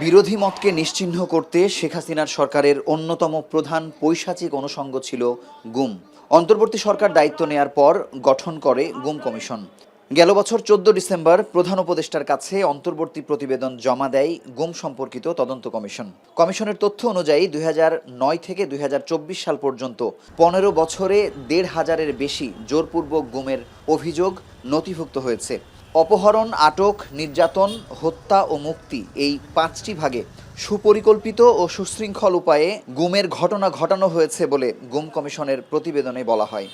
বিরোধী মতকে নিশ্চিহ্ন করতে শেখ হাসিনার সরকারের অন্যতম প্রধান পৈশাচিক অনুষঙ্গ ছিল গুম। অন্তর্বর্তী সরকার দায়িত্ব নেয়ার পর গঠন করে গুম কমিশন। গেল বছর 14 ডিসেম্বর প্রধান উপদেষ্টার কাছে অন্তর্বর্তী প্রতিবেদন জমা দেয় গুম সম্পর্কিত তদন্ত কমিশন। কমিশনের তথ্য অনুযায়ী 2009 থেকে 2024 সাল পর্যন্ত 15 বছরে 1,500-এর বেশি জোরপূর্বক গুমের অভিযোগ নথিভুক্ত হয়েছে। অপহরণ, আটক, নির্যাতন, হত্যা ও মুক্তি এই 5টি ভাগে সুপরিকল্পিত ও সুশৃঙ্খল উপায়ে গুমের ঘটনা ঘটানো হয়েছে বলে গুম কমিশনের প্রতিবেদনে বলা হয়।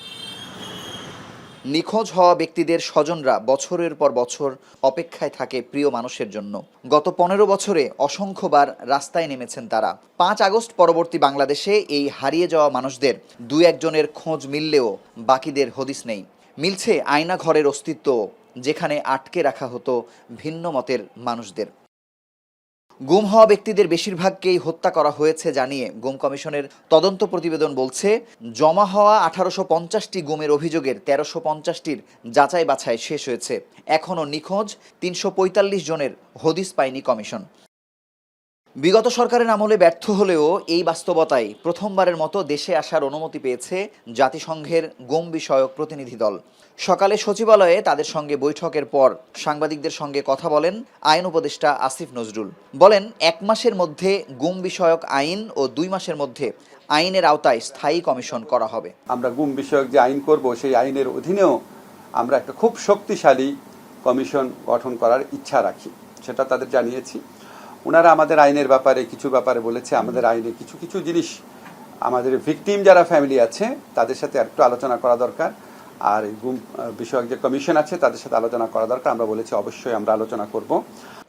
নিখোঁজ হওয়া ব্যক্তিদের স্বজনরা বছরের পর বছর অপেক্ষায় থাকে প্রিয় মানুষের জন্য। গত 15 বছরে অসংখ্যবার রাস্তায় নেমেছেন তারা। 5 আগস্ট পরবর্তী বাংলাদেশে এই হারিয়ে যাওয়া মানুষদের 2-1 জনের খোঁজ মিললেও বাকিদের হদিস নেই। মিলছে আয়না ঘরের অস্তিত্ব, যেখানে আটকে রাখা হতো ভিন্ন মতের মানুষদের। গুম হওয়া ব্যক্তিদের বেশিরভাগকেই হত্যা করা হয়েছে জানিয়ে গুম কমিশনের তদন্ত প্রতিবেদন বলছে, জমা হওয়া 1850টি গুমের অভিযোগের 1350টির যাচাই বাছাই শেষ হয়েছে। এখনও নিখোঁজ 345 জনের হদিস পায়নি কমিশন। বিগত সরকারের আমলে ব্যর্থ হলেও এই বাস্তবতায় প্রথমবারের মতো দেশে আসার অনুমতি পেয়েছে জাতিসংঘের গুম বিষয়ক প্রতিনিধি দল। সকালে সচিবালয়ে তাদের সঙ্গে বৈঠকের পর সাংবাদিকদের সঙ্গে কথা বলেন আইন উপদেষ্টা আসিফ নজরুল। বলেন, 1 মাসের মধ্যে গুম বিষয়ক আইন ও 2 মাসের মধ্যে আইনের আওতায় স্থায়ী কমিশন করা হবে। আমরা গুম বিষয়ক যে আইন করব, সেই আইনের অধীনেও আমরা একটা খুব শক্তিশালী কমিশন গঠন করার ইচ্ছা রাখি, সেটা তাদের জানিয়েছি। ওনারা আমাদের আইনের ব্যাপারে কিছু ব্যাপারে বলেছে, আমাদের আইনে কিছু কিছু জিনিস আমাদের ভিকটিম যারা ফ্যামিলি আছে তাদের সাথে একটু আলোচনা করা দরকার, আর গুম বিষয়ক যে কমিশন আছে তাদের সাথে আলোচনা করা দরকার। আমরা বলেছি অবশ্যই আমরা আলোচনা করব।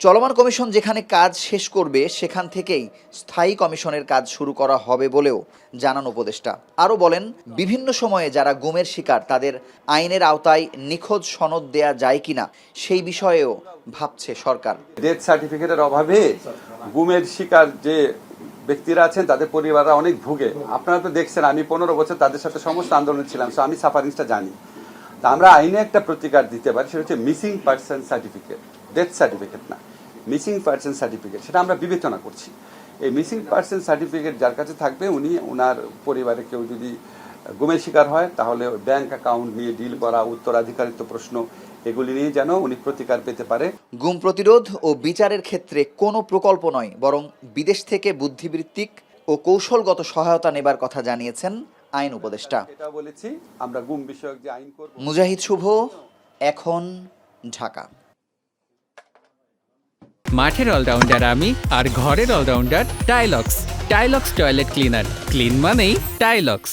চলমান কমিশন যেখানে কাজ শেষ করবে সেখান থেকেই স্থায়ী কমিশনের কাজ শুরু করা হবে বলেও জানান উপদেষ্টা। আরও বলেন, বিভিন্ন সময়ে যারা গুমের শিকার তাদের আইনের আওতায় নিখোঁজ সনদ দেয়া যায় কিনা সেই বিষয়েও ভাবছে সরকার। ডেথ সার্টিফিকেটের অভাবে গুমের শিকার যে ব্যক্তিরা আছেন তাদের পরিবাররা অনেক ভুগে। আপনারা তো দেখছেন, আমি 15 বছর তাদের সাথে সমস্ত আন্দোলন ছিলাম, সো আমি সাফারিংসটা জানি। তা আমরা আইনে একটা প্রতিকার দিতে পারি, সেটা হচ্ছে missing person certificate, death certificate না, মিসিং পার্সন সার্টিফিকেট। সেটা আমরা বিবেচনা করছি। এই মিসিং পার্সন সার্টিফিকেট যার কাছে থাকবে, উনি ওনার পরিবারে কেউ যদি গুমের শিকার হয় তাহলে ব্যাংক অ্যাকাউন্ট নিয়ে ডিল করা, উত্তরাধিকারিত্ব প্রশ্ন, এগুলি নিয়ে যেন উনি প্রতিকার পেতে পারে। গুম প্রতিরোধ ও বিচারের ক্ষেত্রে কোনো প্রকল্প নয়, বরং বিদেশ থেকে বুদ্ধিবৃত্তিক ও কৌশলগত সহায়তা নেবার কথা জানিয়েছেন আইন উপদেষ্টা। এটা বলেছি, আমরা গুম বিষয়ক যে আইন করব। মুজাহিদ শুভ, এখন, ঢাকা। মাঠের অলরাউন্ডার আমি, আর ঘরের allrounder Tilex. Tilex toilet cleaner, clean মানেই টাইলক্স।